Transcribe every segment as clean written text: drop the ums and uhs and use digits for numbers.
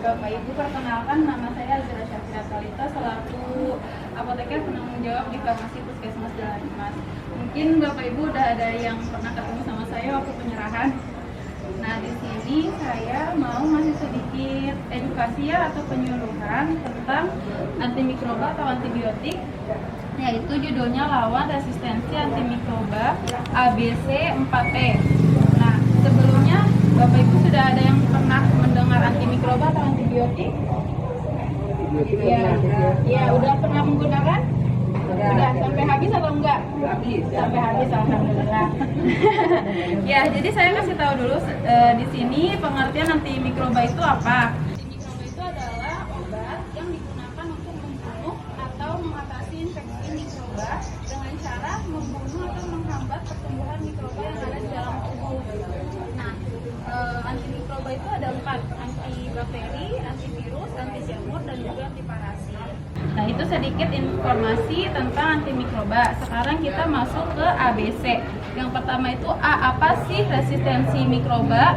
Bapak Ibu, perkenalkan nama saya Azra Syafira Salita selaku apoteker penanggung jawab di Farmasi Puskesmas Jalan Dimas. Mungkin Bapak Ibu udah ada yang pernah ketemu sama saya waktu penyerahan. Nah, di sini saya mau ngasih sedikit edukasi ya atau penyuluhan tentang antimikroba atau antibiotik, yaitu judulnya lawan resistensi antimikroba ABC 4E. Nah, sebelumnya Bapak Ibu sudah ada yang pernah mendengar antimikroba atau antibiotik? Ya, udah pernah menggunakan? Udah sampai habis atau enggak? Sampai habis, alhamdulillah. Ya, jadi saya kasih tahu dulu di sini pengertian antimikroba itu apa. Antimikroba itu adalah obat yang digunakan untuk membunuh atau mengatasi infeksi mikroba dengan cara membunuh atau menghambat pertumbuhan mikroba yang ada di dalam tubuh. Nah, antimikroba itu ada 4, antibakteri, antivirus, anti jamur, dan juga antiparasit. Nah, itu sedikit informasi tentang antimikroba. Sekarang kita masuk ke ABC. Yang pertama itu A, apa sih resistensi mikroba?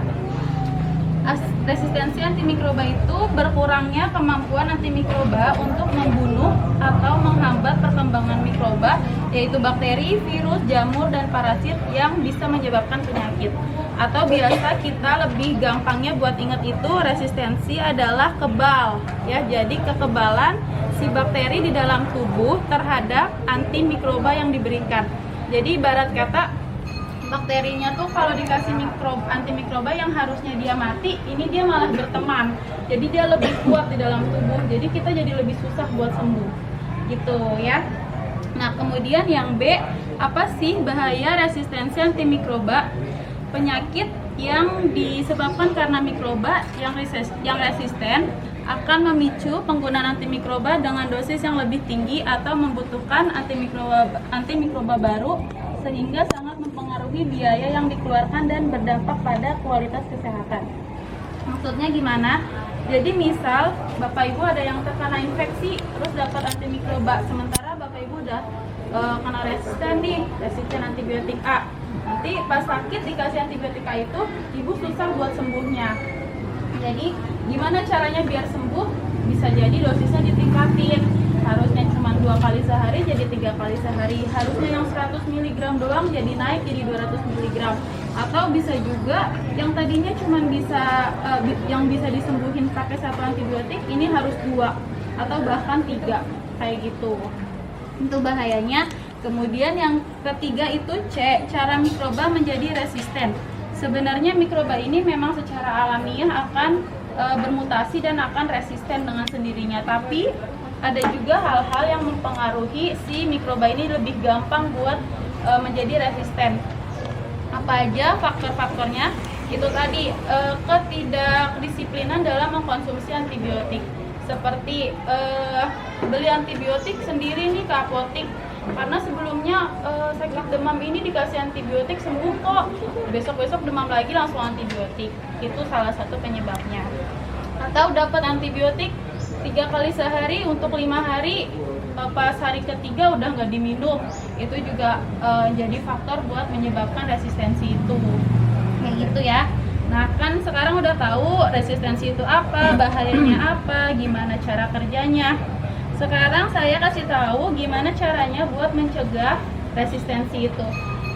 Resistensi antimikroba itu berkurangnya kemampuan antimikroba untuk membunuh atau menghambat perkembangan mikroba, yaitu bakteri, virus, jamur, dan parasit yang bisa menyebabkan penyakit. Atau biasa kita lebih gampangnya buat ingat itu resistensi adalah kebal ya. Jadi kekebalan si bakteri di dalam tubuh terhadap antimikroba yang diberikan. Jadi ibarat kata bakterinya tuh kalau dikasih antimikroba yang harusnya dia mati, ini dia malah berteman. Jadi dia lebih kuat di dalam tubuh. Jadi kita jadi lebih susah buat sembuh. Gitu ya. Nah, kemudian yang B, apa sih bahaya resistensi antimikroba? Penyakit yang disebabkan karena mikroba yang resisten akan memicu penggunaan antimikroba dengan dosis yang lebih tinggi atau membutuhkan antimikroba baru, sehingga sangat mempengaruhi biaya yang dikeluarkan dan berdampak pada kualitas kesehatan. Maksudnya gimana? Jadi misal Bapak Ibu ada yang terkena infeksi terus dapat antimikroba, sementara Bapak Ibu udah kena resisten antibiotik A. Nanti pas sakit dikasih antibiotik A itu, ibu susah buat sembuhnya. Jadi gimana caranya biar sembuh? Bisa jadi dosisnya ditingkatin. Harusnya cuma 2 kali sehari jadi 3 kali sehari. Harusnya yang 100 mg doang jadi naik jadi 200 mg. Atau bisa juga yang tadinya cuma yang bisa disembuhin pakai 1 antibiotik, ini harus 2 atau bahkan 3 kayak gitu. Itu bahayanya. Kemudian yang ketiga itu C, cara mikroba menjadi resisten. Sebenarnya mikroba ini memang secara alamiah akan bermutasi dan akan resisten dengan sendirinya. Tapi ada juga hal-hal yang mempengaruhi si mikroba ini lebih gampang buat menjadi resisten. Apa aja faktor-faktornya? Itu tadi ketidakdisiplinan dalam mengkonsumsi antibiotik. Seperti beli antibiotik sendiri nih ke apotik, karena sebelumnya sakit demam ini dikasih antibiotik sembuh kok, besok-besok demam lagi langsung antibiotik. Itu salah satu penyebabnya. Atau dapat antibiotik 3 kali sehari untuk 5 hari, pas hari ketiga udah nggak diminum. Itu juga jadi faktor buat menyebabkan resistensi itu. Kayak gitu ya. Nah, kan sekarang udah tahu resistensi itu apa, bahayanya apa, gimana cara kerjanya. Sekarang saya kasih tahu gimana caranya buat mencegah resistensi itu.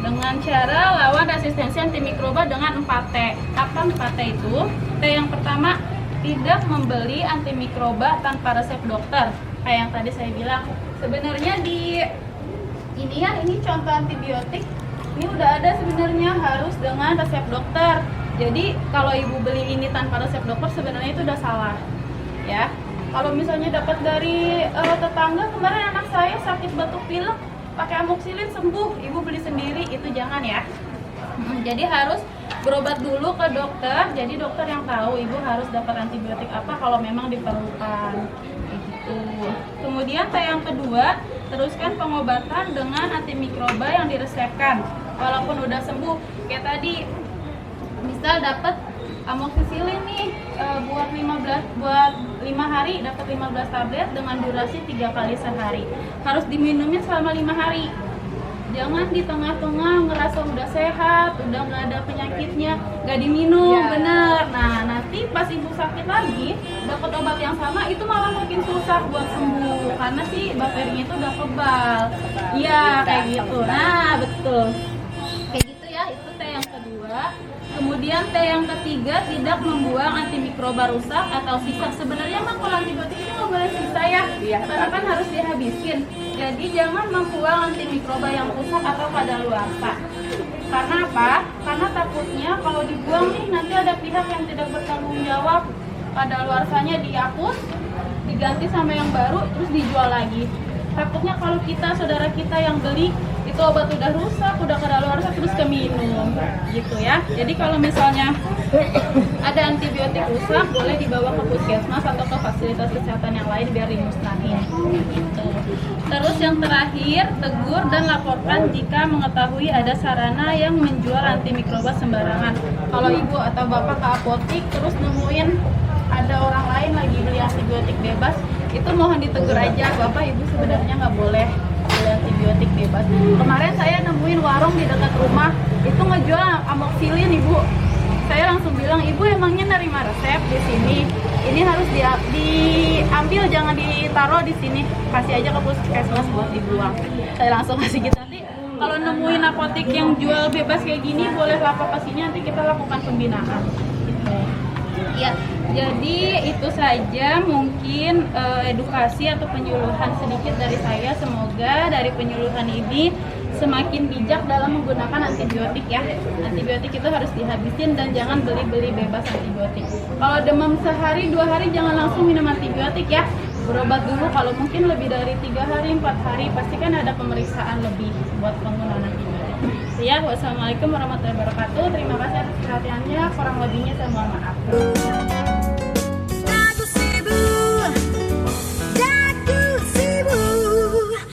Dengan cara lawan resistensi antimikroba dengan 4T. Apa 4T itu? T yang pertama, tidak membeli antimikroba tanpa resep dokter. Kayak yang tadi saya bilang, sebenarnya ini contoh antibiotik. Ini udah ada sebenarnya harus dengan resep dokter. Jadi kalau ibu beli ini tanpa resep dokter sebenarnya itu udah salah. Ya. Kalau misalnya dapat dari tetangga, kemarin anak saya sakit batuk pilek pakai amoxicillin sembuh, ibu beli sendiri, itu jangan ya. Jadi harus berobat dulu ke dokter. Jadi dokter yang tahu ibu harus dapat antibiotik apa kalau memang diperlukan. Gitu. Kemudian yang kedua, teruskan pengobatan dengan antimikroba yang diresepkan. Walaupun udah sembuh, kayak tadi, misal dapat amoxicillin nih buat 5 hari dapat 15 tablet dengan durasi 3 kali sehari. Harus diminumin selama 5 hari. Jangan di tengah-tengah ngerasa udah sehat, udah nggak ada penyakitnya, nggak diminum, bener. Nah, nanti pas ibu sakit lagi, dapat obat yang sama, itu malah makin susah buat sembuh, karena si bakterinya itu udah kebal. Iya, kayak gitu. Nah, betul. Kayak gitu ya, itu T yang kedua. Kemudian T yang ketiga, tidak membuang antimikroba rusak atau sisa. Sebenarnya mah kalau antibiotik ini nggak boleh sisa ya, karena kan harus dihabisin. Jadi jangan membuang antimikroba yang rusak atau kadaluarsa. Karena apa? Karena takutnya kalau dibuang nih nanti ada pihak yang tidak bertanggung jawab, kadaluarsanya dihapus, diganti sama yang baru, terus dijual lagi. Takutnya kalau kita, saudara kita yang beli itu obat udah rusak, udah kadaluarsa terus keminum gitu ya. Jadi kalau misalnya ada antibiotik rusak, boleh dibawa ke puskesmas atau ke fasilitas kesehatan yang lain biar dimusnahin gitu. Terus yang terakhir, tegur dan laporkan jika mengetahui ada sarana yang menjual antimikroba sembarangan. Kalau ibu atau bapak ke apotik terus nemuin ada orang lain lagi beli antibiotik bebas, itu mohon ditegur aja, bapak ibu sebenarnya nggak boleh beli antibiotik bebas. Kemarin saya nemuin warung di dekat rumah itu ngejual amoxicillin ibu. Saya langsung bilang, ibu emangnya nerima resep di sini? Ini harus diambil, jangan ditaruh di sini, kasih aja ke puskesmas buat dibuang. Saya langsung kasih gitu. Nanti kalau nemuin apotik yang jual bebas kayak gini, boleh lapor ke sini, nanti kita lakukan pembinaan. Gitu. Ya, jadi itu saja mungkin edukasi atau penyuluhan sedikit dari saya. Semoga dari penyuluhan ini semakin bijak dalam menggunakan antibiotik ya. Antibiotik itu harus dihabisin dan jangan beli-beli bebas antibiotik. Kalau demam sehari, 2 hari jangan langsung minum antibiotik ya. Berobat dulu, kalau mungkin lebih dari 3 hari, 4 hari, pasti kan ada pemeriksaan lebih buat penggunaan antibiotik. Ya, wassalamualaikum warahmatullahi wabarakatuh. Terima kasih atas perhatiannya, kurang lebihnya saya mohon maaf.